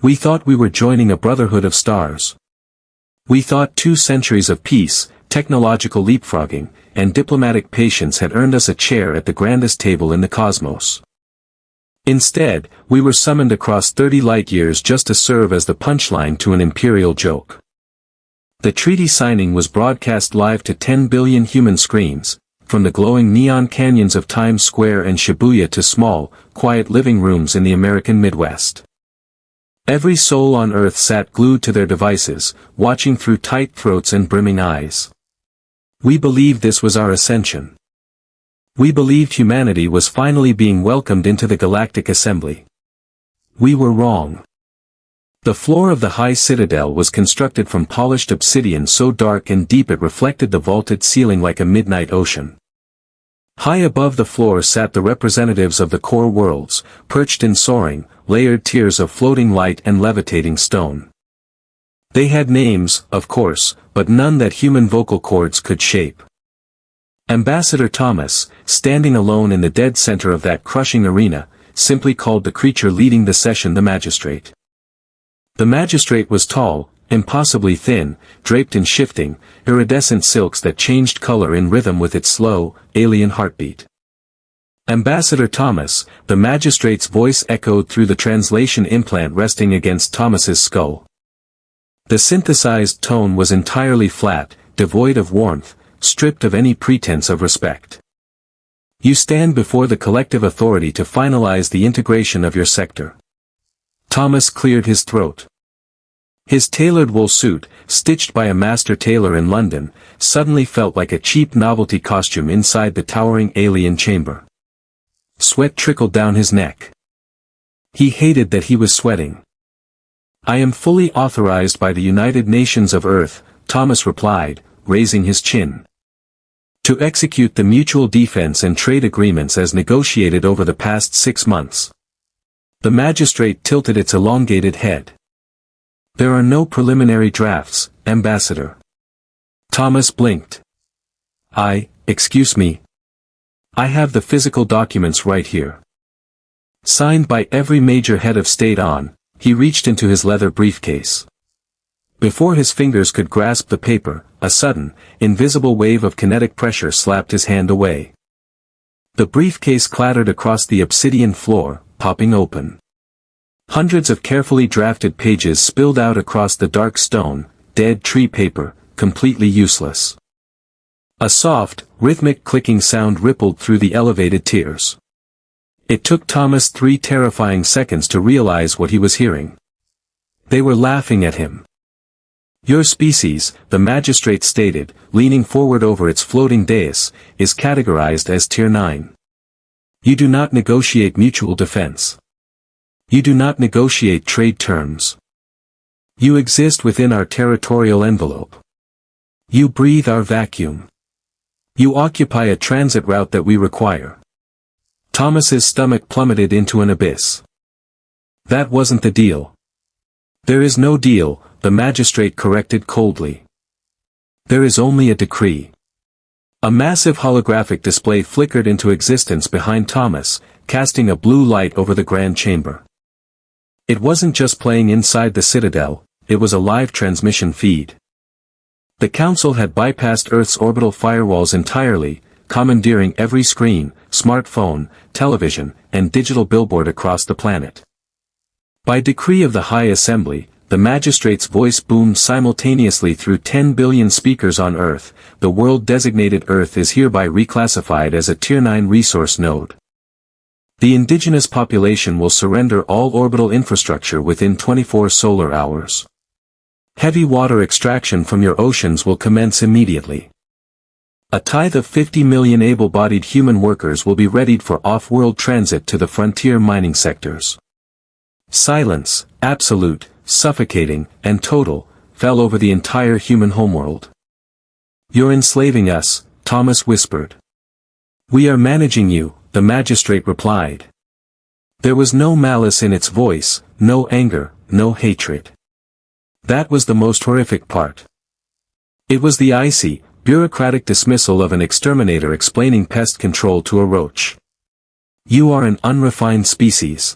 We thought we were joining a brotherhood of stars. We thought 2 centuries of peace, technological leapfrogging, and diplomatic patience had earned us a chair at the grandest table in the cosmos. Instead, we were summoned across 30 light-years just to serve as the punchline to an imperial joke. The treaty signing was broadcast live to 10 billion human screens, from the glowing neon canyons of Times Square and Shibuya to small, quiet living rooms in the American Midwest. Every soul on Earth sat glued to their devices, watching through tight throats and brimming eyes. We believed this was our ascension. We believed humanity was finally being welcomed into the Galactic Assembly. We were wrong. The floor of the high Citadel was constructed from polished obsidian so dark and deep it reflected the vaulted ceiling like a midnight ocean. High above the floor sat the representatives of the core worlds, perched in soaring, layered tiers of floating light and levitating stone. They had names, of course, but none that human vocal cords could shape. Ambassador Thomas, standing alone in the dead center of that crushing arena, simply called the creature leading the session the magistrate. The magistrate was tall, impossibly thin, draped in shifting, iridescent silks that changed color in rhythm with its slow, alien heartbeat. Ambassador Thomas, the magistrate's voice echoed through the translation implant resting against Thomas's skull. The synthesized tone was entirely flat, devoid of warmth, stripped of any pretense of respect. You stand before the collective authority to finalize the integration of your sector. Thomas cleared his throat. His tailored wool suit, stitched by a master tailor in London, suddenly felt like a cheap novelty costume inside the towering alien chamber. Sweat trickled down his neck. He hated that he was sweating. I am fully authorized by the United Nations of Earth, Thomas replied, raising his chin. To execute the mutual defense and trade agreements as negotiated over the past 6 months. The magistrate tilted its elongated head. There are no preliminary drafts, Ambassador. Thomas blinked. Excuse me. I have the physical documents right here. Signed by every major head of state on, he reached into his leather briefcase. Before his fingers could grasp the paper, a sudden, invisible wave of kinetic pressure slapped his hand away. The briefcase clattered across the obsidian floor, popping open. Hundreds of carefully drafted pages spilled out across the dark stone, dead tree paper, completely useless. A soft, rhythmic clicking sound rippled through the elevated tiers. It took Thomas 3 terrifying seconds to realize what he was hearing. They were laughing at him. Your species, the magistrate stated, leaning forward over its floating dais, is categorized as Tier 9. You do not negotiate mutual defense. You do not negotiate trade terms. You exist within our territorial envelope. You breathe our vacuum. You occupy a transit route that we require. Thomas's stomach plummeted into an abyss. That wasn't the deal. There is no deal, the magistrate corrected coldly. There is only a decree. A massive holographic display flickered into existence behind Thomas, casting a blue light over the grand chamber. It wasn't just playing inside the Citadel, it was a live transmission feed. The Council had bypassed Earth's orbital firewalls entirely, commandeering every screen, smartphone, television, and digital billboard across the planet. By decree of the High Assembly, the magistrate's voice boomed simultaneously through 10 billion speakers on Earth. The world designated Earth is hereby reclassified as a Tier 9 resource node. The indigenous population will surrender all orbital infrastructure within 24 solar hours. Heavy water extraction from your oceans will commence immediately. A tithe of 50 million able-bodied human workers will be readied for off-world transit to the frontier mining sectors. Silence, absolute, suffocating, and total, fell over the entire human homeworld. You're enslaving us, Thomas whispered. We are managing you, the magistrate replied. There was no malice in its voice, no anger, no hatred. That was the most horrific part. It was the icy, bureaucratic dismissal of an exterminator explaining pest control to a roach. You are an unrefined species.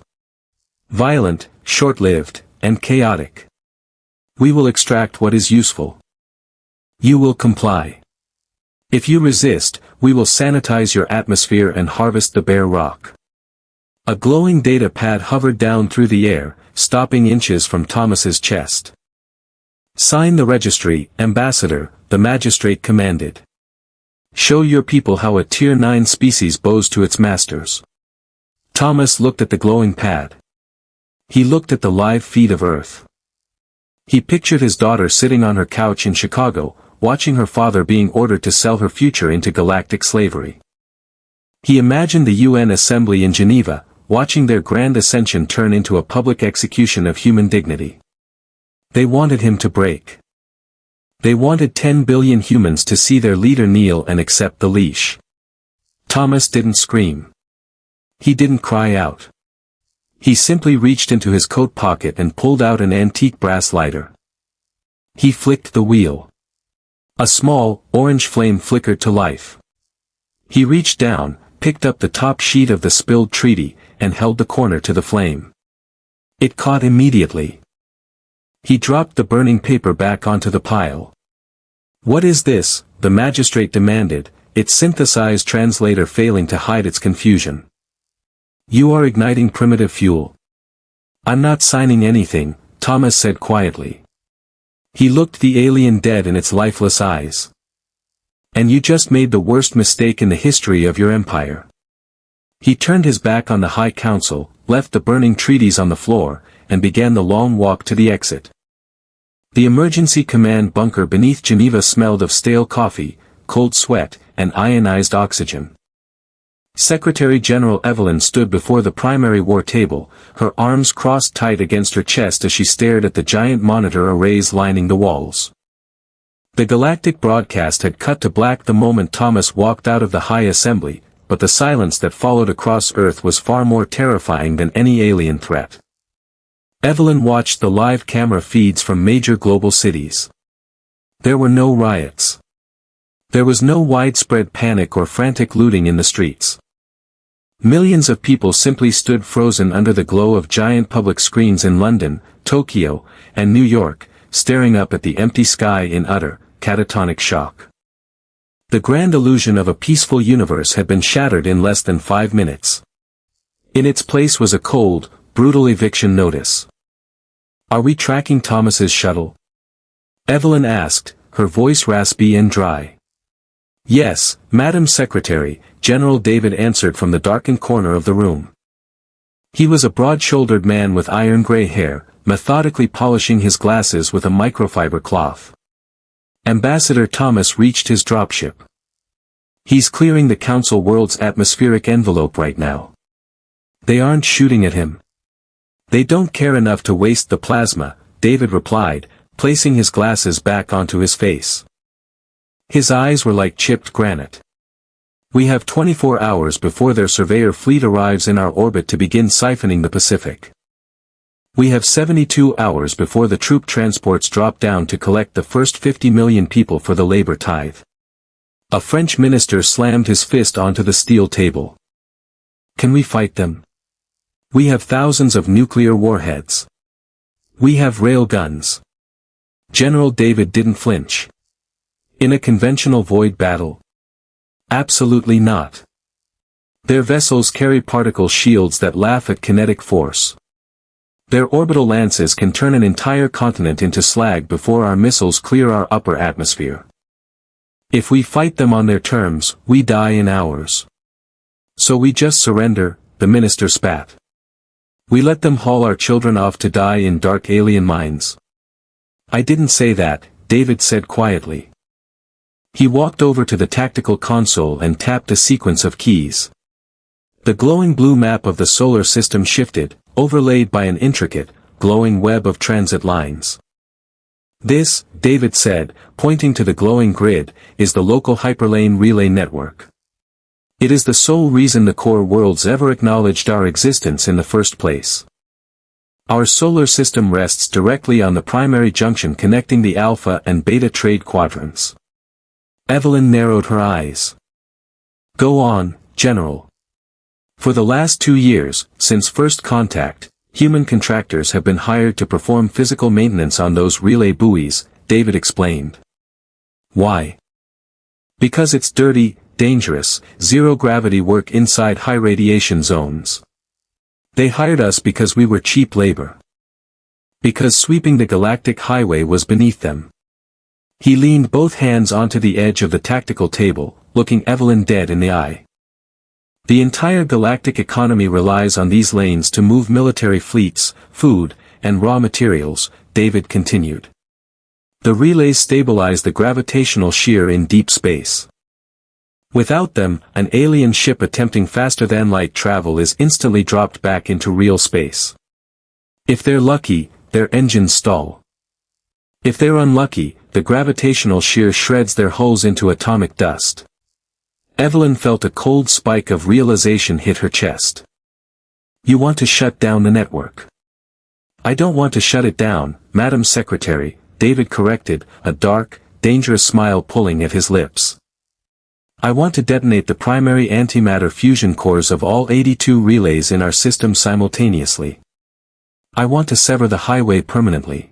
Violent, short-lived, and chaotic. We will extract what is useful. You will comply. If you resist, we will sanitize your atmosphere and harvest the bare rock. A glowing data pad hovered down through the air, stopping inches from Thomas's chest. Sign the registry, Ambassador, the magistrate commanded. Show your people how a Tier 9 species bows to its masters. Thomas looked at the glowing pad. He looked at the live feed of Earth. He pictured his daughter sitting on her couch in Chicago, watching her father being ordered to sell her future into galactic slavery. He imagined the UN Assembly in Geneva, watching their grand ascension turn into a public execution of human dignity. They wanted him to break. They wanted 10 billion humans to see their leader kneel and accept the leash. Thomas didn't scream. He didn't cry out. He simply reached into his coat pocket and pulled out an antique brass lighter. He flicked the wheel. A small, orange flame flickered to life. He reached down, picked up the top sheet of the spilled treaty, and held the corner to the flame. It caught immediately. He dropped the burning paper back onto the pile. "What is this?" the magistrate demanded, its synthesized translator failing to hide its confusion. "You are igniting primitive fuel." "I'm not signing anything," Thomas said quietly. He looked the alien dead in its lifeless eyes. "And you just made the worst mistake in the history of your empire." He turned his back on the High Council, left the burning treaties on the floor, and began the long walk to the exit. The emergency command bunker beneath Geneva smelled of stale coffee, cold sweat, and ionized oxygen. Secretary General Evelyn stood before the primary war table, her arms crossed tight against her chest as she stared at the giant monitor arrays lining the walls. The galactic broadcast had cut to black the moment Thomas walked out of the High Assembly, but the silence that followed across Earth was far more terrifying than any alien threat. Evelyn watched the live camera feeds from major global cities. There were no riots. There was no widespread panic or frantic looting in the streets. Millions of people simply stood frozen under the glow of giant public screens in London, Tokyo, and New York, staring up at the empty sky in utter, catatonic shock. The grand illusion of a peaceful universe had been shattered in less than 5 minutes. In its place was a cold, brutal eviction notice. "Are we tracking Thomas's shuttle?" Evelyn asked, her voice raspy and dry. "Yes, Madam Secretary," General David answered from the darkened corner of the room. He was a broad-shouldered man with iron-gray hair, methodically polishing his glasses with a microfiber cloth. Ambassador Thomas reached his dropship. "He's clearing the Council world's atmospheric envelope right now. They aren't shooting at him. They don't care enough to waste the plasma," David replied, placing his glasses back onto his face. His eyes were like chipped granite. "We have 24 hours before their surveyor fleet arrives in our orbit to begin siphoning the Pacific. We have 72 hours before the troop transports drop down to collect the first 50 million people for the labor tithe." A French minister slammed his fist onto the steel table. "Can we fight them? We have thousands of nuclear warheads. We have rail guns." General David didn't flinch. "In a conventional void battle? Absolutely not. Their vessels carry particle shields that laugh at kinetic force. Their orbital lances can turn an entire continent into slag before our missiles clear our upper atmosphere. If we fight them on their terms, we die in hours. So we just surrender," the minister spat. "We let them haul our children off to die in dark alien mines." "I didn't say that," David said quietly. He walked over to the tactical console and tapped a sequence of keys. The glowing blue map of the solar system shifted, overlaid by an intricate, glowing web of transit lines. "This," David said, pointing to the glowing grid, "is the local hyperlane relay network. It is the sole reason the core worlds ever acknowledged our existence in the first place. Our solar system rests directly on the primary junction connecting the alpha and beta trade quadrants." Evelyn narrowed her eyes. "Go on, General." For the last 2 years, since first contact, Human contractors have been hired to perform physical maintenance on those relay buoys, David explained. Why? Because it's dirty, dangerous, zero-gravity work inside high radiation zones. They hired us because we were cheap labor. Because sweeping the galactic highway was beneath them. He leaned both hands onto the edge of the tactical table, looking Evelyn dead in the eye. The entire galactic economy relies on these lanes to move military fleets, food, and raw materials, David continued. The relays stabilize the gravitational shear in deep space. Without them, an alien ship attempting faster-than-light travel is instantly dropped back into real space. If they're lucky, their engines stall. If they're unlucky, the gravitational shear shreds their hulls into atomic dust. Evelyn felt a cold spike of realization hit her chest. You want to shut down the network. I don't want to shut it down, Madam Secretary, David corrected, a dark, dangerous smile pulling at his lips. I want to detonate the primary antimatter fusion cores of all 82 relays in our system simultaneously. I want to sever the highway permanently.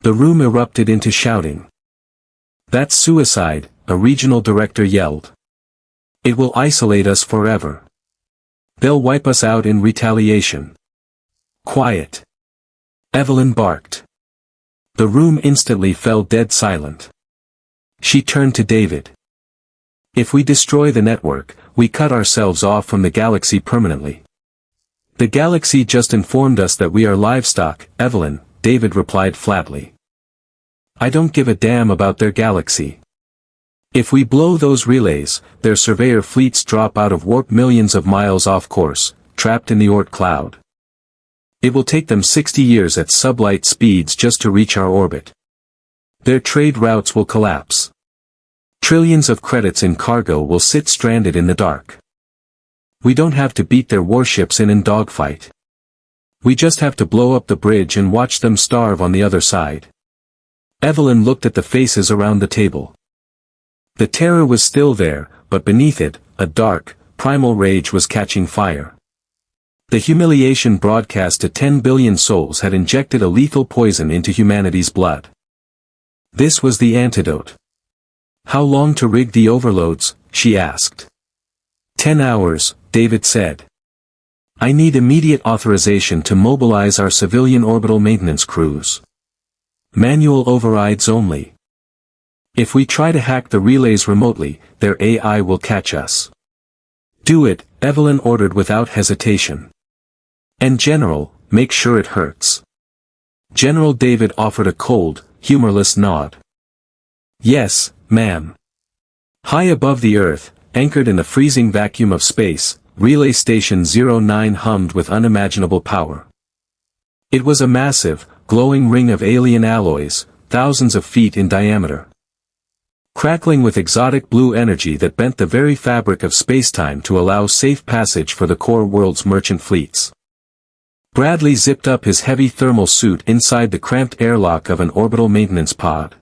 The room erupted into shouting. That's suicide, a regional director yelled. It will isolate us forever. They'll wipe us out in retaliation. Quiet. Evelyn barked. The room instantly fell dead silent. She turned to David. If we destroy the network, we cut ourselves off from the galaxy permanently. The galaxy just informed us that we are livestock, Evelyn, David replied flatly. I don't give a damn about their galaxy. If we blow those relays, their surveyor fleets drop out of warp millions of miles off course, trapped in the Oort cloud. It will take them 60 years at sublight speeds just to reach our orbit. Their trade routes will collapse. Trillions of credits in cargo will sit stranded in the dark. We don't have to beat their warships in dogfight. We just have to blow up the bridge and watch them starve on the other side. Evelyn looked at the faces around the table. The terror was still there, but beneath it, a dark, primal rage was catching fire. The humiliation broadcast to 10 billion souls had injected a lethal poison into humanity's blood. This was the antidote. How long to rig the overloads, she asked. 10 hours, David said. I need immediate authorization to mobilize our civilian orbital maintenance crews. Manual overrides only. If we try to hack the relays remotely, their AI will catch us. Do it, Evelyn ordered without hesitation. And General, make sure it hurts. General David offered a cold, humorless nod. Yes, ma'am. High above the Earth, anchored in the freezing vacuum of space, Relay Station 09 hummed with unimaginable power. It was a massive, glowing ring of alien alloys, thousands of feet in diameter. Crackling with exotic blue energy that bent the very fabric of spacetime to allow safe passage for the core world's merchant fleets. Bradley zipped up his heavy thermal suit inside the cramped airlock of an orbital maintenance pod.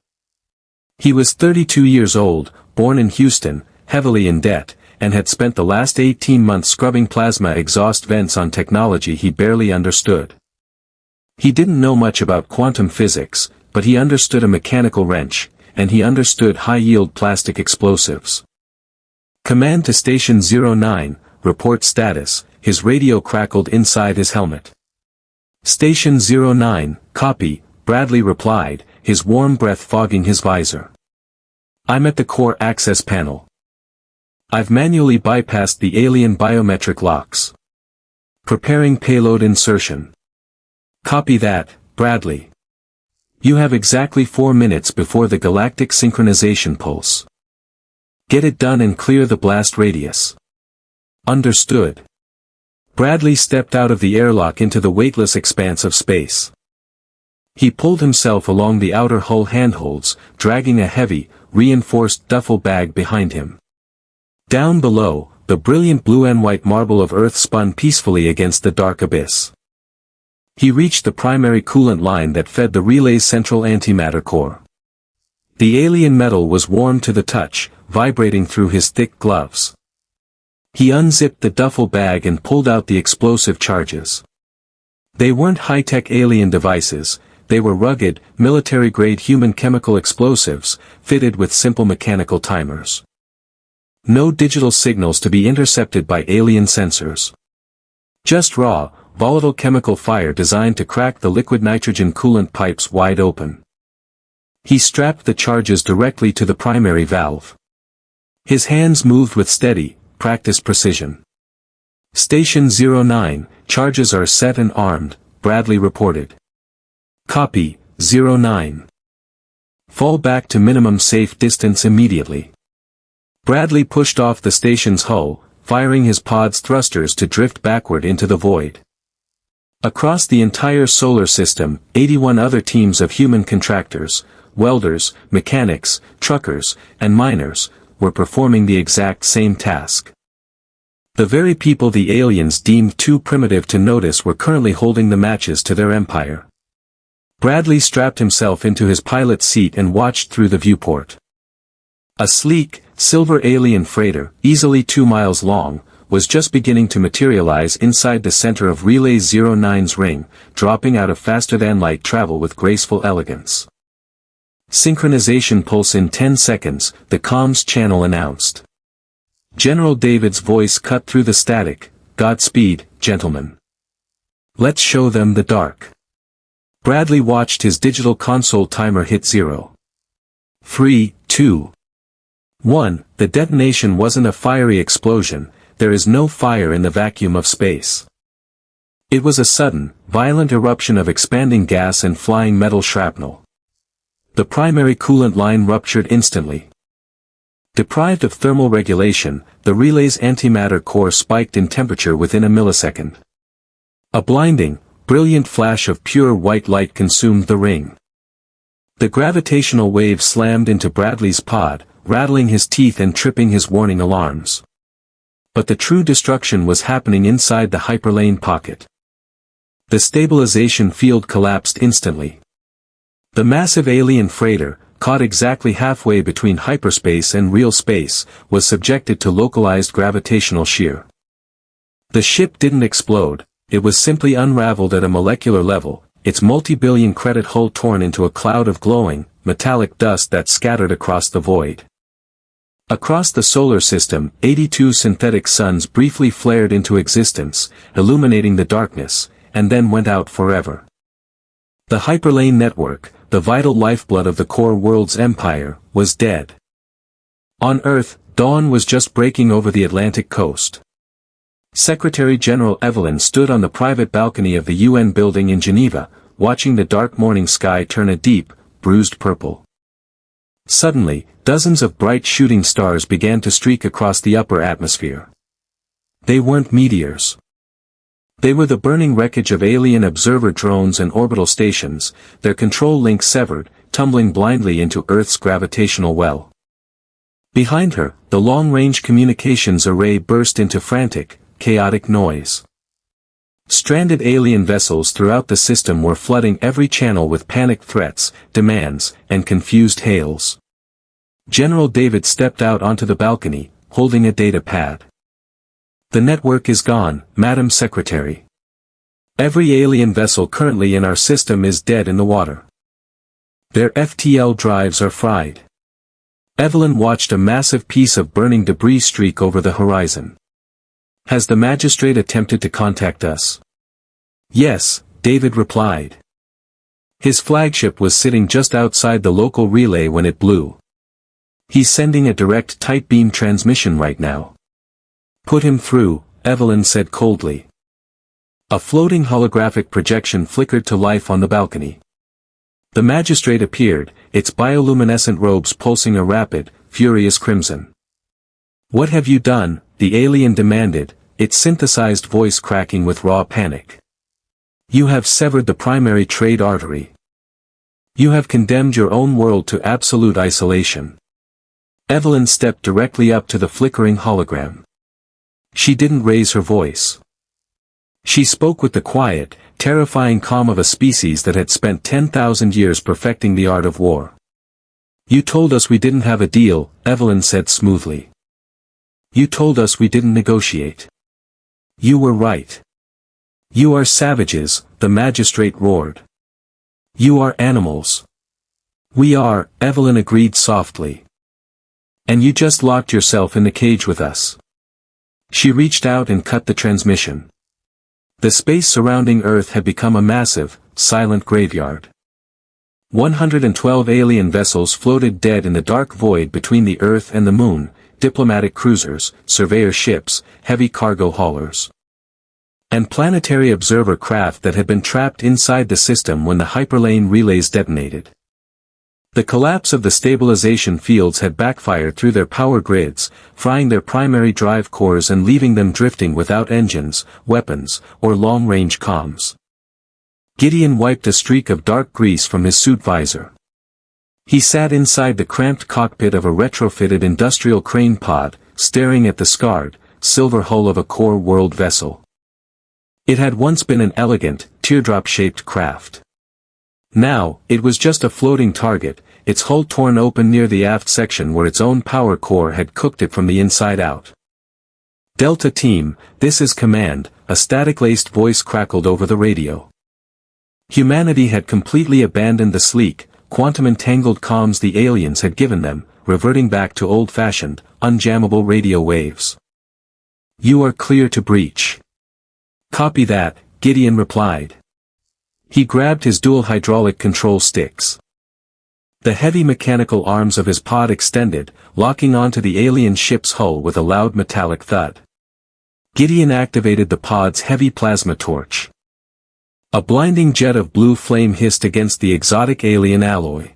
He was 32 years old, born in Houston, heavily in debt, and had spent the last 18 months scrubbing plasma exhaust vents on technology he barely understood. He didn't know much about quantum physics, but he understood a mechanical wrench, and he understood high-yield plastic explosives. Command to Station 09, report status, his radio crackled inside his helmet. Station 09, copy, Bradley replied, his warm breath fogging his visor. I'm at the core access panel. I've manually bypassed the alien biometric locks. Preparing payload insertion. Copy that, Bradley. You have exactly 4 minutes before the galactic synchronization pulse. Get it done and clear the blast radius. Understood. Bradley stepped out of the airlock into the weightless expanse of space. He pulled himself along the outer hull handholds, dragging a heavy, reinforced duffel bag behind him. Down below, the brilliant blue and white marble of Earth spun peacefully against the dark abyss. He reached the primary coolant line that fed the relay's central antimatter core. The alien metal was warm to the touch, vibrating through his thick gloves. He unzipped the duffel bag and pulled out the explosive charges. They weren't high-tech alien devices, they were rugged, military-grade human chemical explosives, fitted with simple mechanical timers. No digital signals to be intercepted by alien sensors. Just raw, volatile chemical fire designed to crack the liquid nitrogen coolant pipes wide open. He strapped the charges directly to the primary valve. His hands moved with steady, practiced precision. Station 09, charges are set and armed, Bradley reported. Copy, 09. Fall back to minimum safe distance immediately. Bradley pushed off the station's hull, firing his pod's thrusters to drift backward into the void. Across the entire solar system, 81 other teams of human contractors, welders, mechanics, truckers, and miners, were performing the exact same task. The very people the aliens deemed too primitive to notice were currently holding the matches to their empire. Bradley strapped himself into his pilot's seat and watched through the viewport. A sleek, silver alien freighter, easily 2 miles long, was just beginning to materialize inside the center of Relay 09's ring, dropping out of faster-than-light travel with graceful elegance. Synchronization pulse in 10 seconds, the comms channel announced. General David's voice cut through the static, "Godspeed, gentlemen. Let's show them the dark." Bradley watched his digital console timer hit 0. 3, 2, 1. The detonation wasn't a fiery explosion, there is no fire in the vacuum of space. It was a sudden, violent eruption of expanding gas and flying metal shrapnel. The primary coolant line ruptured instantly. Deprived of thermal regulation, the relay's antimatter core spiked in temperature within a millisecond. A blinding, brilliant flash of pure white light consumed the ring. The gravitational wave slammed into Bradley's pod, rattling his teeth and tripping his warning alarms. But the true destruction was happening inside the hyperlane pocket. The stabilization field collapsed instantly. The massive alien freighter, caught exactly halfway between hyperspace and real space, was subjected to localized gravitational shear. The ship didn't explode, it was simply unraveled at a molecular level, its multi-billion credit hull torn into a cloud of glowing, metallic dust that scattered across the void. Across the solar system, 82 synthetic suns briefly flared into existence, illuminating the darkness, and then went out forever. The hyperlane network, the vital lifeblood of the core world's empire, was dead. On Earth, dawn was just breaking over the Atlantic coast. Secretary General Evelyn stood on the private balcony of the UN building in Geneva, watching the dark morning sky turn a deep, bruised purple. Suddenly, dozens of bright shooting stars began to streak across the upper atmosphere. They weren't meteors. They were the burning wreckage of alien observer drones and orbital stations, their control links severed, tumbling blindly into Earth's gravitational well. Behind her, the long-range communications array burst into frantic, chaotic noise. Stranded alien vessels throughout the system were flooding every channel with panicked threats, demands, and confused hails. General David stepped out onto the balcony, holding a data pad. "The network is gone, Madam Secretary. Every alien vessel currently in our system is dead in the water. Their FTL drives are fried." Evelyn watched a massive piece of burning debris streak over the horizon. "Has the magistrate attempted to contact us?" "Yes," David replied. His flagship was sitting just outside the local relay when it blew. "He's sending a direct tight beam transmission right now." "Put him through," Evelyn said coldly. A floating holographic projection flickered to life on the balcony. The magistrate appeared, its bioluminescent robes pulsing a rapid, furious crimson. "What have you done?" the alien demanded, its synthesized voice cracking with raw panic. "You have severed the primary trade artery. You have condemned your own world to absolute isolation." Evelyn stepped directly up to the flickering hologram. She didn't raise her voice. She spoke with the quiet, terrifying calm of a species that had spent 10,000 years perfecting the art of war. "You told us we didn't have a deal," Evelyn said smoothly. "You told us we didn't negotiate. You were right. You are savages, the magistrate roared. You are animals. We are, Evelyn agreed softly. And you just locked yourself in the cage with us. She reached out and cut the transmission. The space surrounding Earth had become a massive, silent graveyard. 112 alien vessels floated dead in the dark void between the Earth and the Moon, diplomatic cruisers, surveyor ships, heavy cargo haulers, and planetary observer craft that had been trapped inside the system when the hyperlane relays detonated. The collapse of the stabilization fields had backfired through their power grids, frying their primary drive cores and leaving them drifting without engines, weapons, or long-range comms. Gideon wiped a streak of dark grease from his suit visor. He sat inside the cramped cockpit of a retrofitted industrial crane pod, staring at the scarred, silver hull of a core world vessel. It had once been an elegant, teardrop-shaped craft. Now, it was just a floating target, its hull torn open near the aft section where its own power core had cooked it from the inside out. Delta Team, this is Command, a static-laced voice crackled over the radio. Humanity had completely abandoned the sleek, quantum-entangled comms the aliens had given them, reverting back to old-fashioned, unjammable radio waves. You are clear to breach. Copy that, Gideon replied. He grabbed his dual hydraulic control sticks. The heavy mechanical arms of his pod extended, locking onto the alien ship's hull with a loud metallic thud. Gideon activated the pod's heavy plasma torch. A blinding jet of blue flame hissed against the exotic alien alloy.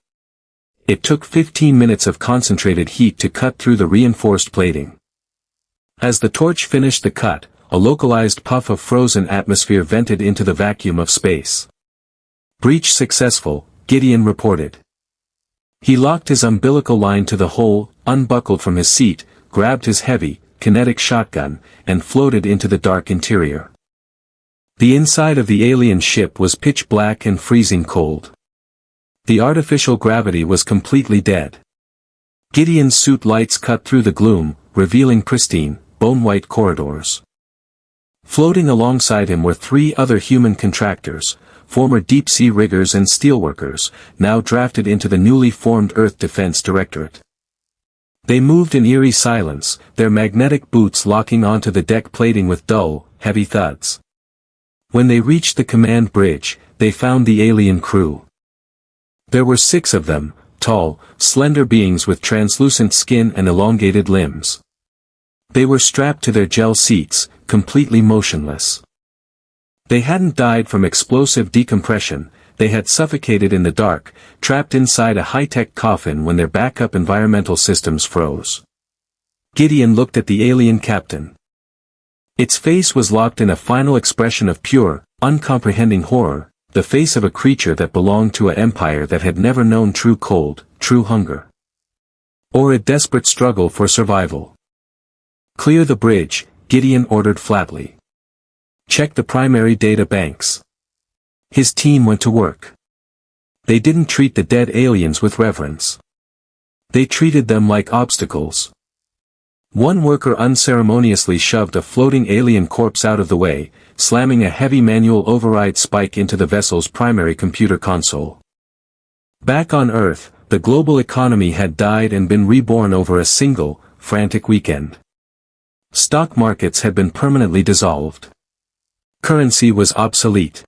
It took 15 minutes of concentrated heat to cut through the reinforced plating. As the torch finished the cut, a localized puff of frozen atmosphere vented into the vacuum of space. Breach successful, Gideon reported. He locked his umbilical line to the hole, unbuckled from his seat, grabbed his heavy, kinetic shotgun, and floated into the dark interior. The inside of the alien ship was pitch black and freezing cold. The artificial gravity was completely dead. Gideon's suit lights cut through the gloom, revealing pristine, bone-white corridors. Floating alongside him were 3 other human contractors, former deep-sea riggers and steelworkers, now drafted into the newly formed Earth Defense Directorate. They moved in eerie silence, their magnetic boots locking onto the deck plating with dull, heavy thuds. When they reached the command bridge, they found the alien crew. There were 6 of them, tall, slender beings with translucent skin and elongated limbs. They were strapped to their gel seats, completely motionless. They hadn't died from explosive decompression, they had suffocated in the dark, trapped inside a high-tech coffin when their backup environmental systems froze. Gideon looked at the alien captain. Its face was locked in a final expression of pure, uncomprehending horror, the face of a creature that belonged to an empire that had never known true cold, true hunger, or a desperate struggle for survival. Clear the bridge, Gideon ordered flatly. Check the primary data banks. His team went to work. They didn't treat the dead aliens with reverence. They treated them like obstacles. One worker unceremoniously shoved a floating alien corpse out of the way, slamming a heavy manual override spike into the vessel's primary computer console. Back on Earth, the global economy had died and been reborn over a single, frantic weekend. Stock markets had been permanently dissolved. Currency was obsolete.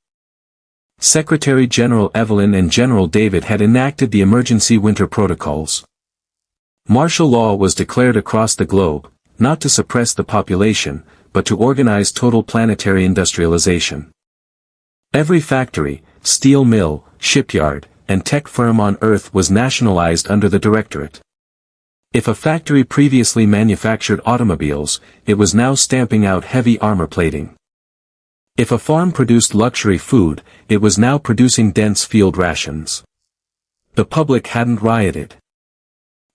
Secretary General Evelyn and General David had enacted the emergency winter protocols. Martial law was declared across the globe, not to suppress the population, but to organize total planetary industrialization. Every factory, steel mill, shipyard, and tech firm on Earth was nationalized under the Directorate. If a factory previously manufactured automobiles, it was now stamping out heavy armor plating. If a farm produced luxury food, it was now producing dense field rations. The public hadn't rioted.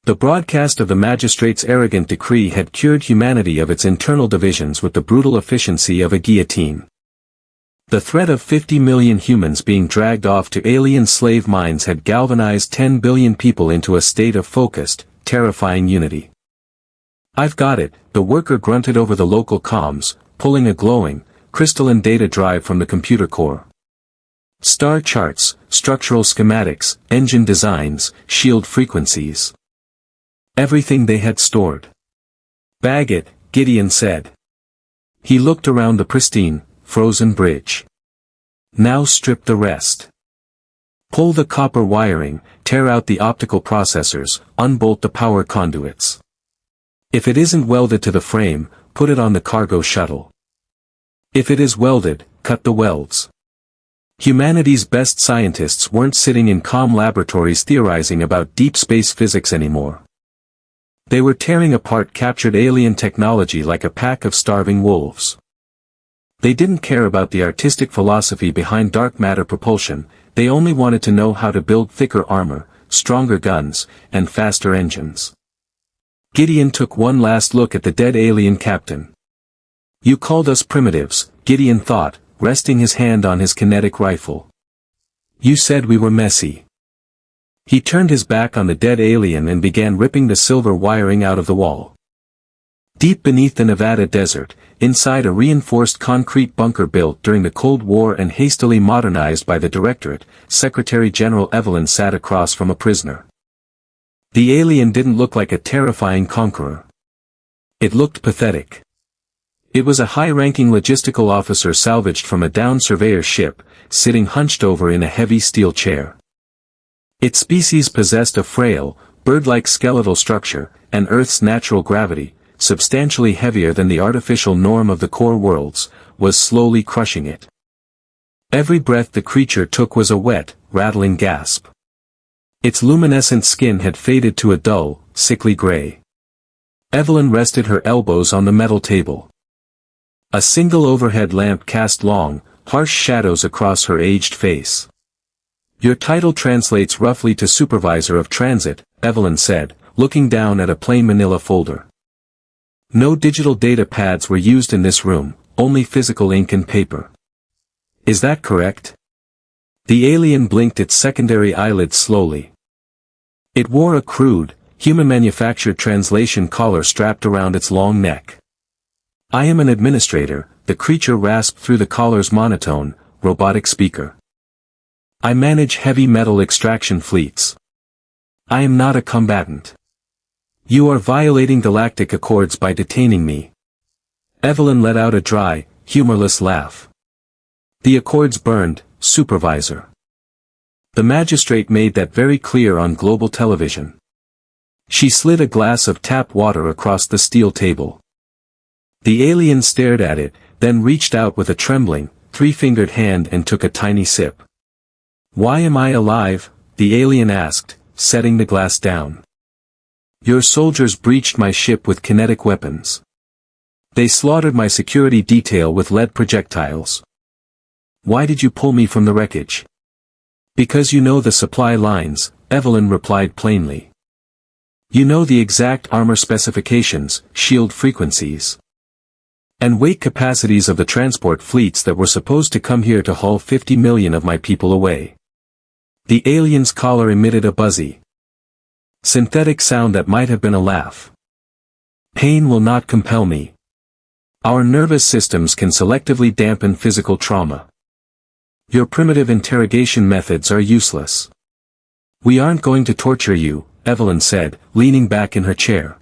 The broadcast of the magistrate's arrogant decree had cured humanity of its internal divisions with the brutal efficiency of a guillotine. The threat of 50 million humans being dragged off to alien slave mines had galvanized 10 billion people into a state of focused, terrifying unity. I've got it, the worker grunted over the local comms, pulling a glowing, crystalline data drive from the computer core. Star charts, structural schematics, engine designs, shield frequencies. Everything they had stored. Bag it, Gideon said. He looked around the pristine, frozen bridge. Now strip the rest. Pull the copper wiring, tear out the optical processors, unbolt the power conduits. If it isn't welded to the frame, put it on the cargo shuttle. If it is welded, cut the welds. Humanity's best scientists weren't sitting in calm laboratories theorizing about deep space physics anymore. They were tearing apart captured alien technology like a pack of starving wolves. They didn't care about the artistic philosophy behind dark matter propulsion, they only wanted to know how to build thicker armor, stronger guns, and faster engines. Gideon took one last look at the dead alien captain. You called us primitives, Gideon thought, resting his hand on his kinetic rifle. You said we were messy. He turned his back on the dead alien and began ripping the silver wiring out of the wall. Deep beneath the Nevada desert, inside a reinforced concrete bunker built during the Cold War and hastily modernized by the Directorate, Secretary General Evelyn sat across from a prisoner. The alien didn't look like a terrifying conqueror. It looked pathetic. It was a high-ranking logistical officer salvaged from a downed surveyor ship, sitting hunched over in a heavy steel chair. Its species possessed a frail, bird-like skeletal structure, and Earth's natural gravity, substantially heavier than the artificial norm of the core worlds, was slowly crushing it. Every breath the creature took was a wet, rattling gasp. Its luminescent skin had faded to a dull, sickly gray. Evelyn rested her elbows on the metal table. A single overhead lamp cast long, harsh shadows across her aged face. Your title translates roughly to Supervisor of Transit, Evelyn said, looking down at a plain manila folder. No digital data pads were used in this room, only physical ink and paper. Is that correct? The alien blinked its secondary eyelids slowly. It wore a crude, human-manufactured translation collar strapped around its long neck. I am an administrator, the creature rasped through the collar's monotone, robotic speaker. I manage heavy metal extraction fleets. I am not a combatant. You are violating galactic accords by detaining me. Evelyn let out a dry, humorless laugh. The accords burned, Supervisor. The magistrate made that very clear on global television. She slid a glass of tap water across the steel table. The alien stared at it, then reached out with a trembling, three-fingered hand and took a tiny sip. Why am I alive? The alien asked, setting the glass down. Your soldiers breached my ship with kinetic weapons. They slaughtered my security detail with lead projectiles. Why did you pull me from the wreckage? Because you know the supply lines, Evelyn replied plainly. You know the exact armor specifications, shield frequencies, and weight capacities of the transport fleets that were supposed to come here to haul 50 million of my people away. The alien's collar emitted a buzzy, synthetic sound that might have been a laugh. Pain will not compel me. Our nervous systems can selectively dampen physical trauma. Your primitive interrogation methods are useless. We aren't going to torture you, Evelyn said, leaning back in her chair.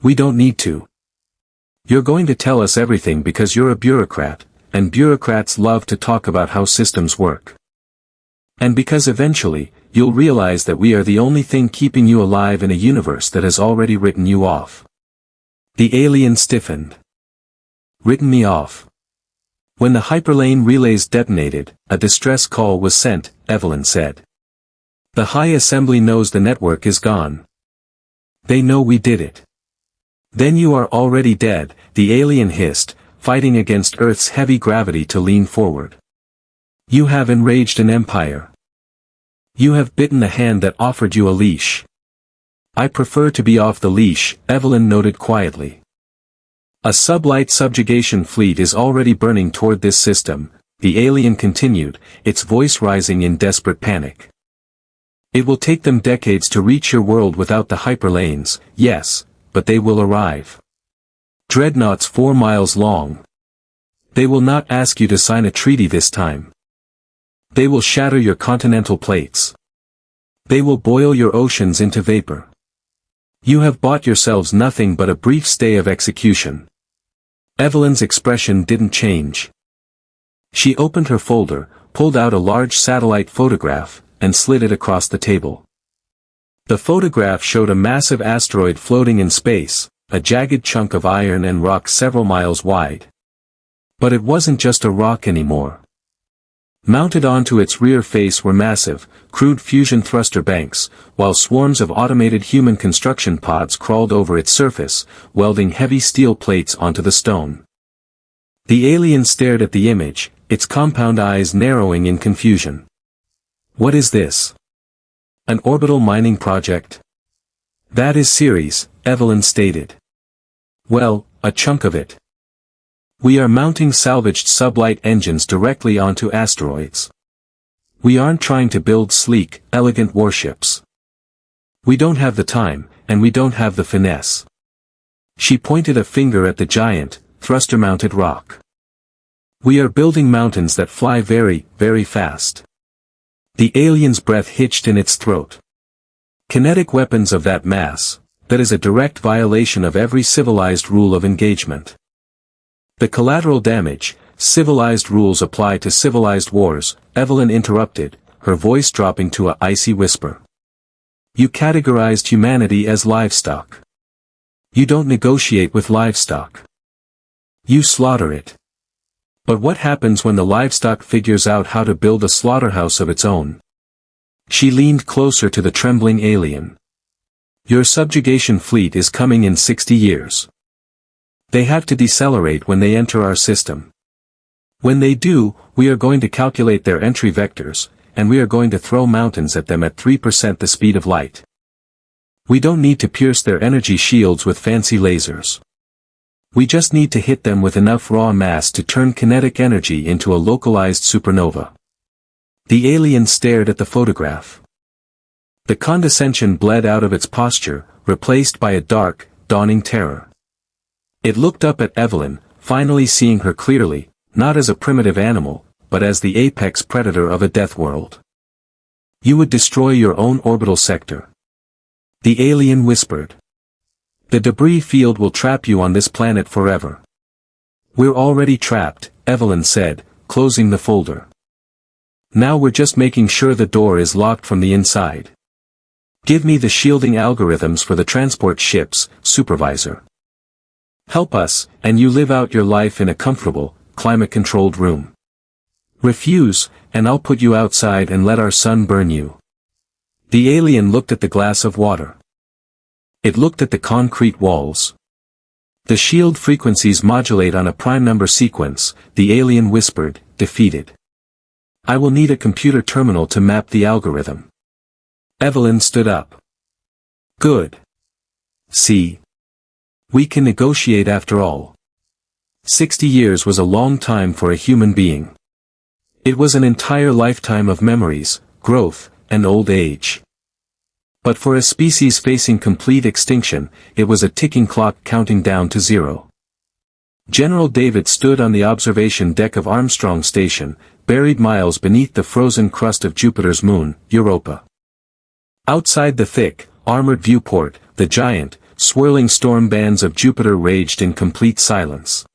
We don't need to. You're going to tell us everything because you're a bureaucrat, and bureaucrats love to talk about how systems work. And because eventually, you'll realize that we are the only thing keeping you alive in a universe that has already written you off. The alien stiffened. Written me off. When the hyperlane relays detonated, a distress call was sent, Evelyn said. The High Assembly knows the network is gone. They know we did it. Then you are already dead, the alien hissed, fighting against Earth's heavy gravity to lean forward. You have enraged an empire. You have bitten the hand that offered you a leash. I prefer to be off the leash, Evelyn noted quietly. A sublight subjugation fleet is already burning toward this system, the alien continued, its voice rising in desperate panic. It will take them decades to reach your world without the hyperlanes, yes, but they will arrive. Dreadnoughts 4 miles long. They will not ask you to sign a treaty this time. They will shatter your continental plates. They will boil your oceans into vapor. You have bought yourselves nothing but a brief stay of execution. Evelyn's expression didn't change. She opened her folder, pulled out a large satellite photograph, and slid it across the table. The photograph showed a massive asteroid floating in space, a jagged chunk of iron and rock several miles wide. But it wasn't just a rock anymore. Mounted onto its rear face were massive, crude fusion thruster banks, while swarms of automated human construction pods crawled over its surface, welding heavy steel plates onto the stone. The alien stared at the image, its compound eyes narrowing in confusion. What is this? An orbital mining project? That is Ceres, Evelyn stated. Well, a chunk of it. We are mounting salvaged sublight engines directly onto asteroids. We aren't trying to build sleek, elegant warships. We don't have the time, and we don't have the finesse. She pointed a finger at the giant, thruster-mounted rock. We are building mountains that fly very, very fast. The alien's breath hitched in its throat. Kinetic weapons of that mass, that is a direct violation of every civilized rule of engagement. The collateral damage, civilized rules apply to civilized wars, Evelyn interrupted, her voice dropping to an icy whisper. You categorized humanity as livestock. You don't negotiate with livestock. You slaughter it. But what happens when the livestock figures out how to build a slaughterhouse of its own? She leaned closer to the trembling alien. Your subjugation fleet is coming in 60 years. They have to decelerate when they enter our system. When they do, we are going to calculate their entry vectors, and we are going to throw mountains at them at 3% the speed of light. We don't need to pierce their energy shields with fancy lasers. We just need to hit them with enough raw mass to turn kinetic energy into a localized supernova. The alien stared at the photograph. The condescension bled out of its posture, replaced by a dark, dawning terror. It looked up at Evelyn, finally seeing her clearly, not as a primitive animal, but as the apex predator of a death world. You would destroy your own orbital sector. The alien whispered. The debris field will trap you on this planet forever. We're already trapped, Evelyn said, closing the folder. Now we're just making sure the door is locked from the inside. Give me the shielding algorithms for the transport ships, Supervisor. Help us, and you live out your life in a comfortable, climate-controlled room. Refuse, and I'll put you outside and let our sun burn you. The alien looked at the glass of water. It looked at the concrete walls. The shield frequencies modulate on a prime number sequence, the alien whispered, defeated. I will need a computer terminal to map the algorithm. Evelyn stood up. Good. See. We can negotiate after all. 60 years was a long time for a human being. It was an entire lifetime of memories, growth, and old age. But for a species facing complete extinction, it was a ticking clock counting down to zero. General David stood on the observation deck of Armstrong Station, buried miles beneath the frozen crust of Jupiter's moon, Europa. Outside the thick, armored viewport, the giant, swirling storm bands of Jupiter raged in complete silence.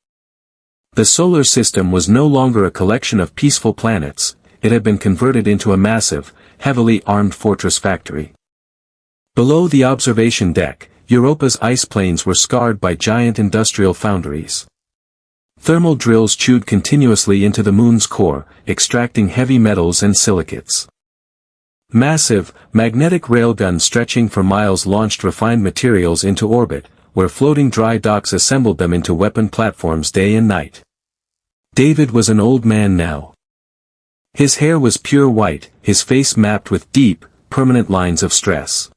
The solar system was no longer a collection of peaceful planets, it had been converted into a massive, heavily armed fortress factory. Below the observation deck, Europa's ice plains were scarred by giant industrial foundries. Thermal drills chewed continuously into the moon's core, extracting heavy metals and silicates. Massive, magnetic railguns stretching for miles launched refined materials into orbit, where floating dry docks assembled them into weapon platforms day and night. David was an old man now. His hair was pure white, his face mapped with deep, permanent lines of stress.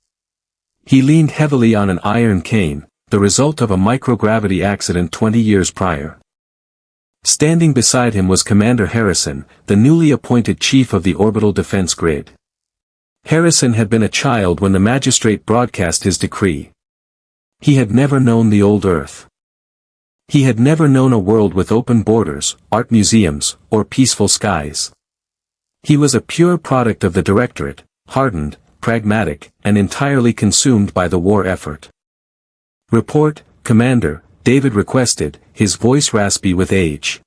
He leaned heavily on an iron cane, the result of a microgravity accident 20 years prior. Standing beside him was Commander Harrison, the newly appointed chief of the orbital defense grid. Harrison had been a child when the magistrate broadcast his decree. He had never known the old Earth. He had never known a world with open borders, art museums, or peaceful skies. He was a pure product of the Directorate, hardened, pragmatic, and entirely consumed by the war effort. "Report, Commander," David requested, his voice raspy with age.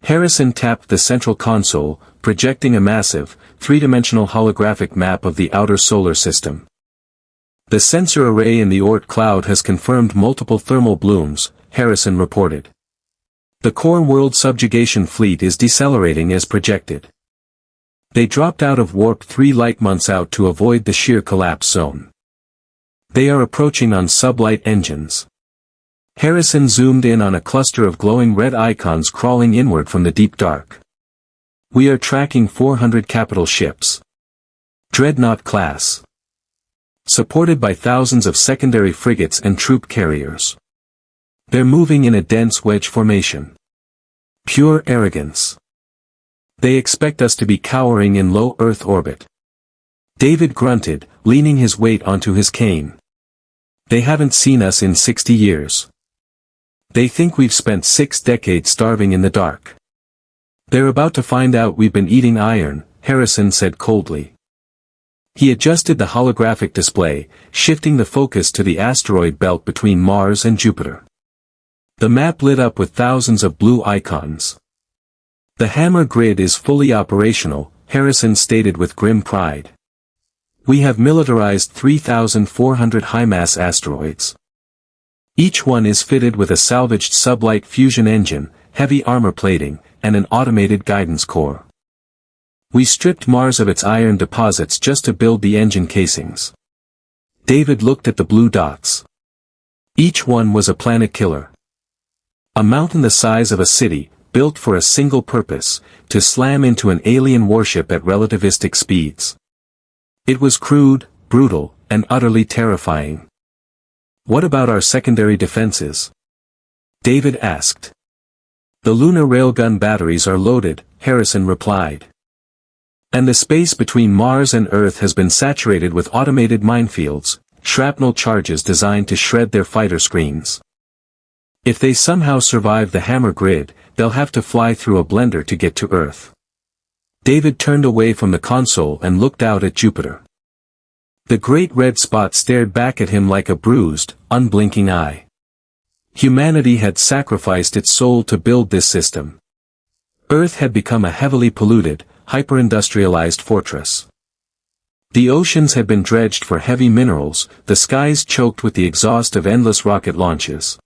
Harrison tapped the central console, projecting a massive, three-dimensional holographic map of the outer solar system. "The sensor array in the Oort cloud has confirmed multiple thermal blooms," Harrison reported. "The core world subjugation fleet is decelerating as projected. They dropped out of warp 3 light-months out to avoid the shear collapse zone. They are approaching on sublight engines." Harrison zoomed in on a cluster of glowing red icons crawling inward from the deep dark. "We are tracking 400 capital ships. Dreadnought class. Supported by thousands of secondary frigates and troop carriers. They're moving in a dense wedge formation. Pure arrogance. They expect us to be cowering in low Earth orbit." David grunted, leaning his weight onto his cane. "They haven't seen us in 60 years. They think we've spent 6 decades starving in the dark. They're about to find out we've been eating iron," Harrison said coldly. He adjusted the holographic display, shifting the focus to the asteroid belt between Mars and Jupiter. The map lit up with thousands of blue icons. "The hammer grid is fully operational," Harrison stated with grim pride. "We have militarized 3,400 high-mass asteroids. Each one is fitted with a salvaged sublight fusion engine, heavy armor plating, and an automated guidance core. We stripped Mars of its iron deposits just to build the engine casings." David looked at the blue dots. Each one was a planet killer. A mountain the size of a city, built for a single purpose, to slam into an alien warship at relativistic speeds. It was crude, brutal, and utterly terrifying. "What about our secondary defenses?" David asked. "The lunar railgun batteries are loaded," Harrison replied. "And the space between Mars and Earth has been saturated with automated minefields, shrapnel charges designed to shred their fighter screens. If they somehow survive the hammer grid, they'll have to fly through a blender to get to Earth." David turned away from the console and looked out at Jupiter. The great red spot stared back at him like a bruised, unblinking eye. Humanity had sacrificed its soul to build this system. Earth had become a heavily polluted, hyper-industrialized fortress. The oceans had been dredged for heavy minerals, the skies choked with the exhaust of endless rocket launches.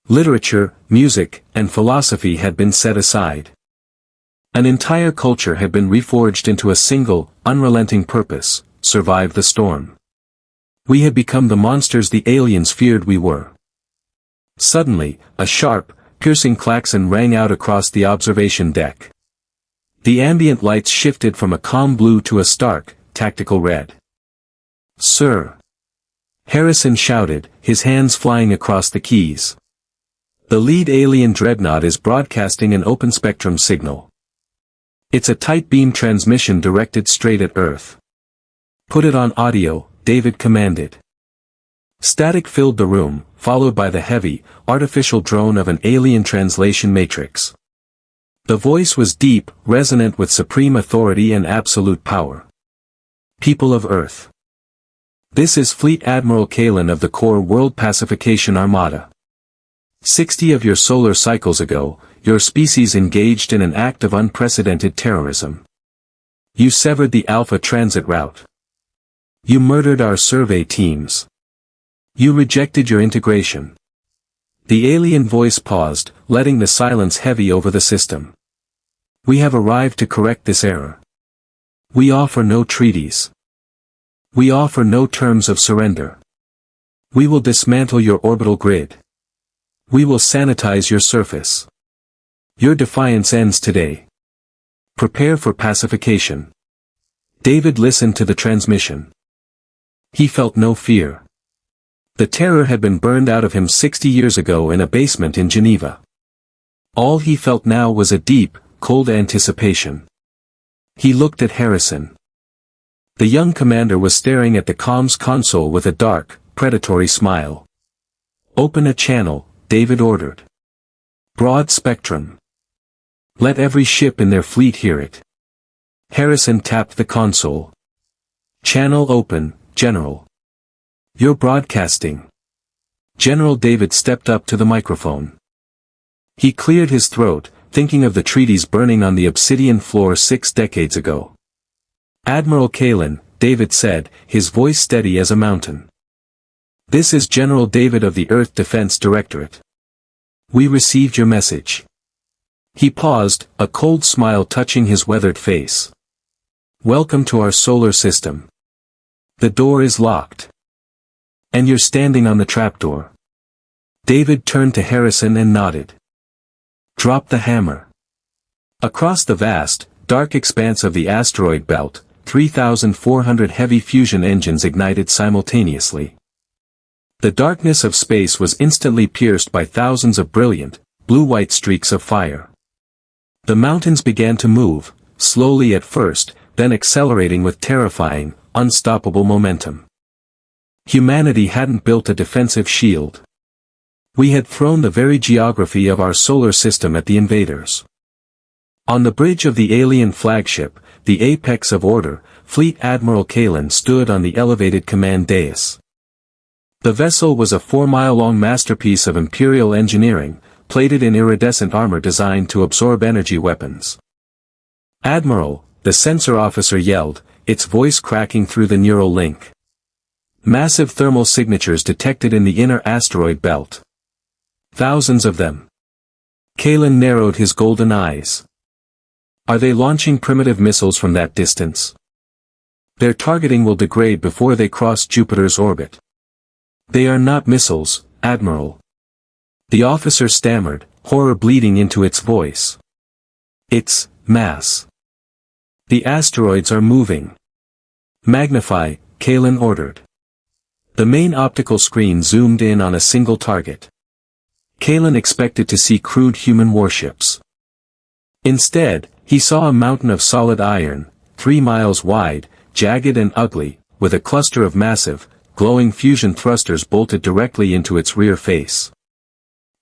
Literature, music, and philosophy had been set aside. An entire culture had been reforged into a single, unrelenting purpose: survive the storm. We had become the monsters the aliens feared we were. Suddenly, a sharp, piercing klaxon rang out across the observation deck. The ambient lights shifted from a calm blue to a stark, tactical red. "Sir!" Harrison shouted, his hands flying across the keys. "The lead alien dreadnought is broadcasting an open-spectrum signal. It's a tight beam transmission directed straight at Earth." "Put it on audio," David commanded. Static filled the room, followed by the heavy, artificial drone of an alien translation matrix. The voice was deep, resonant with supreme authority and absolute power. "People of Earth. This is Fleet Admiral Kalen of the Core World Pacification Armada. 60 of your solar cycles ago, your species engaged in an act of unprecedented terrorism. You severed the Alpha transit route. You murdered our survey teams. You rejected your integration." The alien voice paused, letting the silence heavy over the system. "We have arrived to correct this error. We offer no treaties. We offer no terms of surrender. We will dismantle your orbital grid. We will sanitize your surface. Your defiance ends today. Prepare for pacification." David listened to the transmission. He felt no fear. The terror had been burned out of him 60 years ago in a basement in Geneva. All he felt now was a deep, cold anticipation. He looked at Harrison. The young commander was staring at the comms console with a dark, predatory smile. "Open a channel," David ordered. "Broad spectrum. Let every ship in their fleet hear it." Harrison tapped the console. Channel open, General. You're broadcasting. General David stepped up to the microphone. He cleared his throat, thinking of the treaties burning on the Obsidian floor 6 decades ago. Admiral Kalen, David said, his voice steady as a mountain. This is General David of the Earth Defense Directorate. We received your message. He paused, a cold smile touching his weathered face. Welcome to our solar system. The door is locked. And you're standing on the trapdoor. David turned to Harrison and nodded. Drop the hammer. Across the vast, dark expanse of the asteroid belt, 3,400 heavy fusion engines ignited simultaneously. The darkness of space was instantly pierced by thousands of brilliant, blue-white streaks of fire. The mountains began to move, slowly at first, then accelerating with terrifying, unstoppable momentum. Humanity hadn't built a defensive shield. We had thrown the very geography of our solar system at the invaders. On the bridge of the alien flagship, the apex of order, Fleet Admiral Kalen stood on the elevated command dais. The vessel was a 4-mile-long masterpiece of Imperial engineering, plated in iridescent armor designed to absorb energy weapons. Admiral, the sensor officer yelled, its voice cracking through the neural link. Massive thermal signatures detected in the inner asteroid belt. Thousands of them. Kalen narrowed his golden eyes. Are they launching primitive missiles from that distance? Their targeting will degrade before they cross Jupiter's orbit. They are not missiles, Admiral. The officer stammered, horror bleeding into its voice. It's mass. The asteroids are moving. Magnify, Kalen ordered. The main optical screen zoomed in on a single target. Kalen expected to see crude human warships. Instead, he saw a mountain of solid iron, 3 miles wide, jagged and ugly, with a cluster of massive, glowing fusion thrusters bolted directly into its rear face.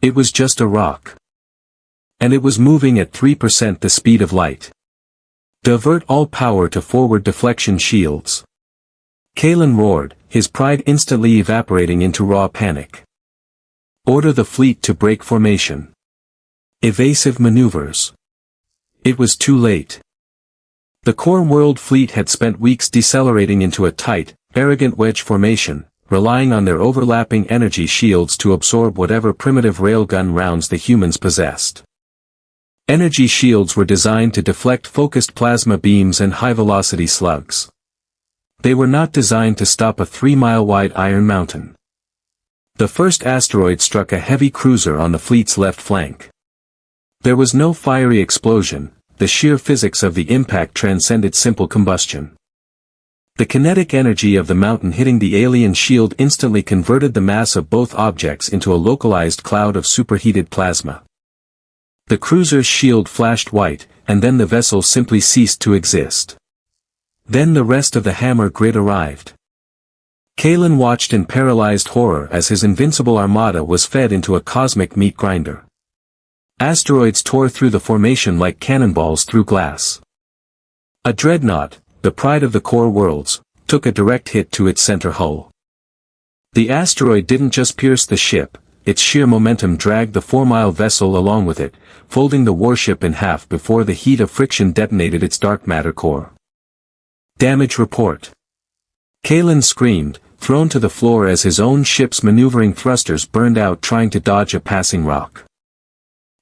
It was just a rock. And it was moving at 3% the speed of light. Divert all power to forward deflection shields. Kalen roared, his pride instantly evaporating into raw panic. Order the fleet to break formation. Evasive maneuvers. It was too late. The core world fleet had spent weeks decelerating into a tight, arrogant wedge formation, relying on their overlapping energy shields to absorb whatever primitive railgun rounds the humans possessed. Energy shields were designed to deflect focused plasma beams and high-velocity slugs. They were not designed to stop a 3-mile-wide iron mountain. The first asteroid struck a heavy cruiser on the fleet's left flank. There was no fiery explosion, the sheer physics of the impact transcended simple combustion. The kinetic energy of the mountain hitting the alien shield instantly converted the mass of both objects into a localized cloud of superheated plasma. The cruiser's shield flashed white, and then the vessel simply ceased to exist. Then the rest of the hammer grid arrived. Kalen watched in paralyzed horror as his invincible armada was fed into a cosmic meat grinder. Asteroids tore through the formation like cannonballs through glass. A dreadnought, the pride of the core worlds, took a direct hit to its center hull. The asteroid didn't just pierce the ship, its sheer momentum dragged the 4-mile vessel along with it, folding the warship in half before the heat of friction detonated its dark matter core. Damage report. Kalen screamed, thrown to the floor as his own ship's maneuvering thrusters burned out trying to dodge a passing rock.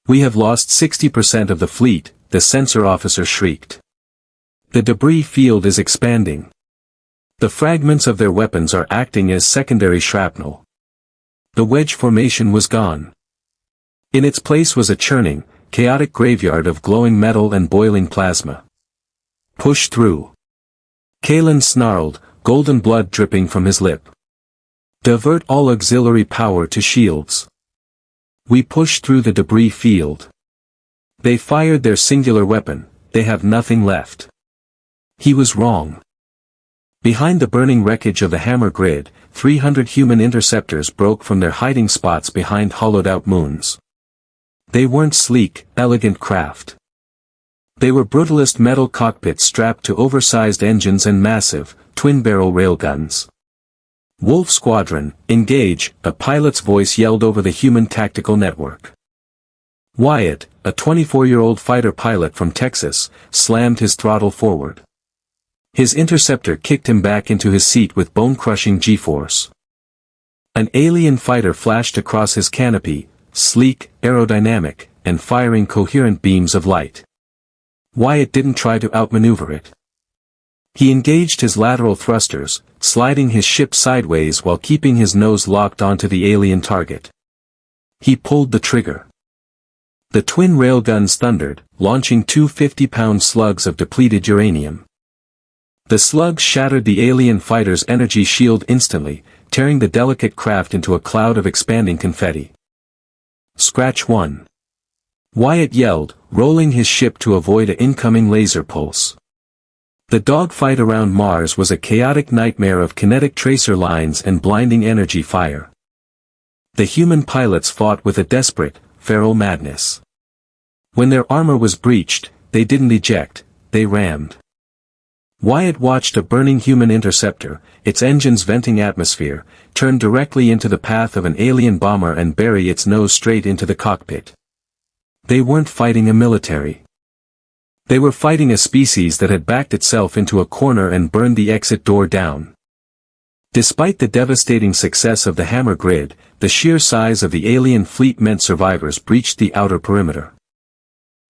We have lost 60% of the fleet, the sensor officer shrieked. The debris field is expanding. The fragments of their weapons are acting as secondary shrapnel. The wedge formation was gone. In its place was a churning, chaotic graveyard of glowing metal and boiling plasma. Push through. Kalen snarled, golden blood dripping from his lip. Divert all auxiliary power to shields. We pushed through the debris field. They fired their singular weapon, they have nothing left. He was wrong. Behind the burning wreckage of the hammer grid, 300 human interceptors broke from their hiding spots behind hollowed-out moons. They weren't sleek, elegant craft. They were brutalist metal cockpits strapped to oversized engines and massive, twin-barrel railguns. "Wolf Squadron, engage," a pilot's voice yelled over the human tactical network. Wyatt, a 24-year-old fighter pilot from Texas, slammed his throttle forward. His interceptor kicked him back into his seat with bone-crushing G-force. An alien fighter flashed across his canopy, sleek, aerodynamic, and firing coherent beams of light. Wyatt didn't try to outmaneuver it. He engaged his lateral thrusters, sliding his ship sideways while keeping his nose locked onto the alien target. He pulled the trigger. The twin railguns thundered, launching two 50-pound slugs of depleted uranium. The slugs shattered the alien fighter's energy shield instantly, tearing the delicate craft into a cloud of expanding confetti. "Scratch one," Wyatt yelled, rolling his ship to avoid an incoming laser pulse. The dogfight around Mars was a chaotic nightmare of kinetic tracer lines and blinding energy fire. The human pilots fought with a desperate, feral madness. When their armor was breached, they didn't eject, they rammed. Wyatt watched a burning human interceptor, its engines venting atmosphere, turn directly into the path of an alien bomber and bury its nose straight into the cockpit. They weren't fighting a military. They were fighting a species that had backed itself into a corner and burned the exit door down. Despite the devastating success of the hammer grid, the sheer size of the alien fleet meant survivors breached the outer perimeter.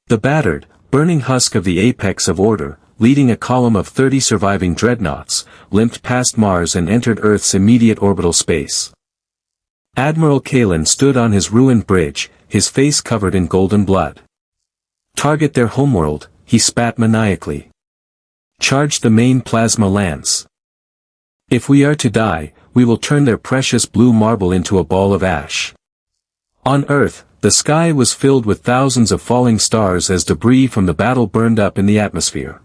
The battered, burning husk of the apex of order, leading a column of 30 surviving dreadnoughts, limped past Mars and entered Earth's immediate orbital space. Admiral Kalen stood on his ruined bridge, his face covered in golden blood. "Target their homeworld," he spat maniacally. "Charge the main plasma lance. If we are to die, we will turn their precious blue marble into a ball of ash." On Earth, the sky was filled with thousands of falling stars as debris from the battle burned up in the atmosphere.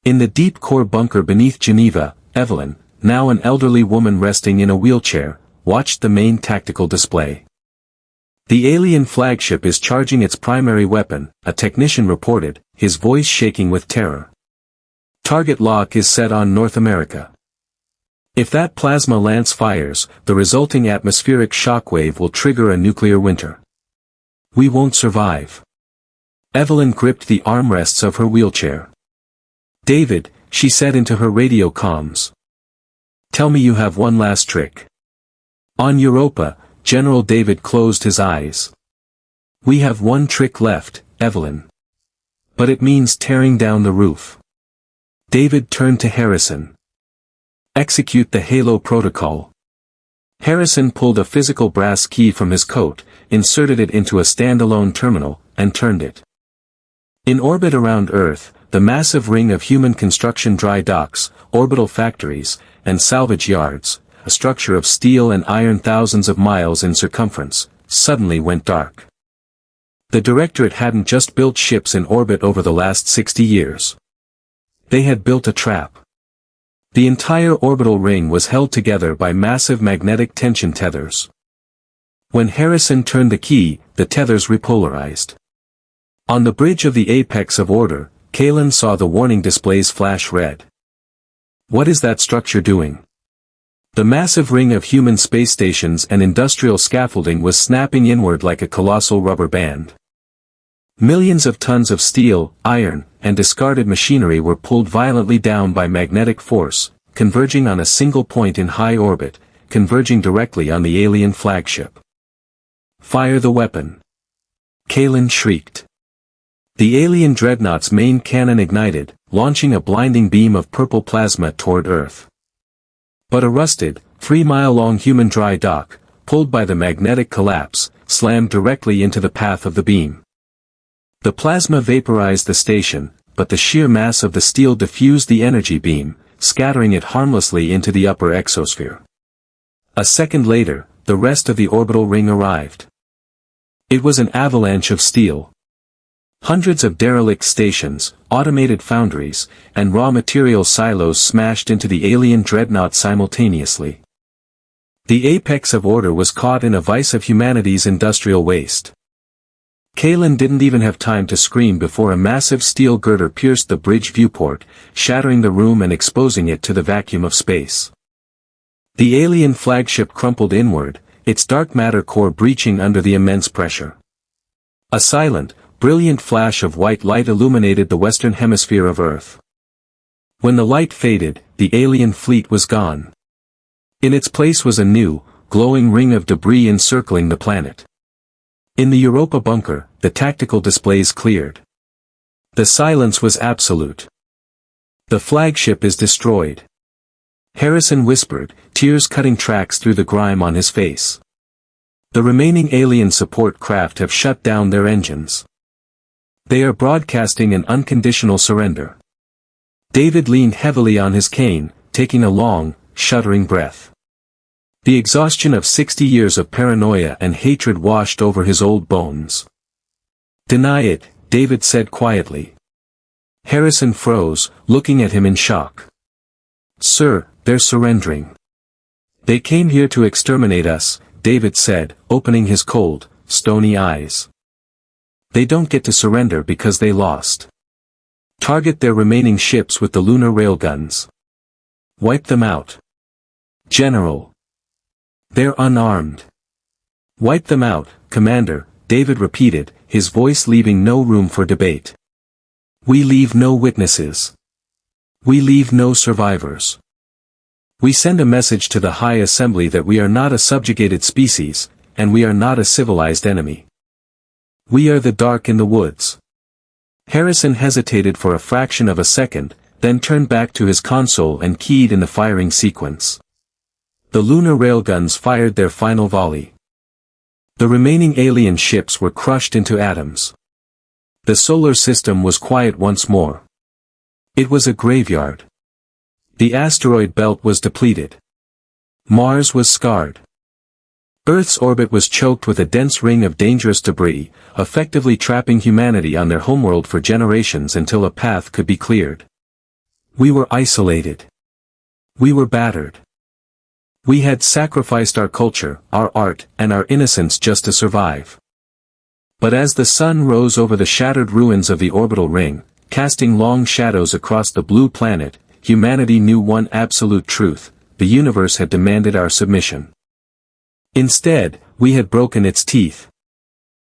In the deep core bunker beneath Geneva, Evelyn, now an elderly woman resting in a wheelchair, watched the main tactical display. "The alien flagship is charging its primary weapon," a technician reported, his voice shaking with terror. "Target lock is set on North America. If that plasma lance fires, the resulting atmospheric shockwave will trigger a nuclear winter. We won't survive." Evelyn gripped the armrests of her wheelchair. "David," she said into her radio comms. "Tell me you have one last trick." On Europa, General David closed his eyes. "We have one trick left, Evelyn. But it means tearing down the roof." David turned to Harrison. "Execute the Halo protocol." Harrison pulled a physical brass key from his coat, inserted it into a standalone terminal, and turned it. In orbit around Earth, the massive ring of human construction dry docks, orbital factories, and salvage yards, a structure of steel and iron thousands of miles in circumference, suddenly went dark. The Directorate hadn't just built ships in orbit over the last 60 years. They had built a trap. The entire orbital ring was held together by massive magnetic tension tethers. When Harrison turned the key, the tethers repolarized. On the bridge of the apex of order, Kalen saw the warning displays flash red. "What is that structure doing?" The massive ring of human space stations and industrial scaffolding was snapping inward like a colossal rubber band. Millions of tons of steel, iron, and discarded machinery were pulled violently down by magnetic force, converging on a single point in high orbit, converging directly on the alien flagship. "Fire the weapon!" Kalen shrieked. The alien dreadnought's main cannon ignited, launching a blinding beam of purple plasma toward Earth. But a rusted, 3-mile-long human dry dock, pulled by the magnetic collapse, slammed directly into the path of the beam. The plasma vaporized the station, but the sheer mass of the steel diffused the energy beam, scattering it harmlessly into the upper exosphere. A second later, the rest of the orbital ring arrived. It was an avalanche of steel. Hundreds of derelict stations, automated foundries, and raw material silos smashed into the alien dreadnought simultaneously. The apex of order was caught in a vice of humanity's industrial waste. Kalen didn't even have time to scream before a massive steel girder pierced the bridge viewport, shattering the room and exposing it to the vacuum of space. The alien flagship crumpled inward, its dark matter core breaching under the immense pressure. A silent, brilliant flash of white light illuminated the western hemisphere of Earth. When the light faded, the alien fleet was gone. In its place was a new, glowing ring of debris encircling the planet. In the Europa bunker, the tactical displays cleared. The silence was absolute. The flagship is destroyed. Harrison whispered, tears cutting tracks through the grime on his face. The remaining alien support craft have shut down their engines. They are broadcasting an unconditional surrender. David leaned heavily on his cane, taking a long, shuddering breath. The exhaustion of 60 years of paranoia and hatred washed over his old bones. "Deny it," David said quietly. Harrison froze, looking at him in shock. "Sir, they're surrendering. They came here to exterminate us," David said, opening his cold, stony eyes. "They don't get to surrender because they lost. Target their remaining ships with the lunar railguns. Wipe them out. General. They're unarmed. Wipe them out, Commander," David repeated, his voice leaving no room for debate. "We leave no witnesses. We leave no survivors. We send a message to the High Assembly that we are not a subjugated species, and we are not a civilized enemy. We are the dark in the woods." Harrison hesitated for a fraction of a second, then turned back to his console and keyed in the firing sequence. The lunar railguns fired their final volley. The remaining alien ships were crushed into atoms. The solar system was quiet once more. It was a graveyard. The asteroid belt was depleted. Mars was scarred. Earth's orbit was choked with a dense ring of dangerous debris, effectively trapping humanity on their homeworld for generations until a path could be cleared. We were isolated. We were battered. We had sacrificed our culture, our art, and our innocence just to survive. But as the sun rose over the shattered ruins of the orbital ring, casting long shadows across the blue planet, humanity knew one absolute truth: the universe had demanded our submission. Instead, we had broken its teeth.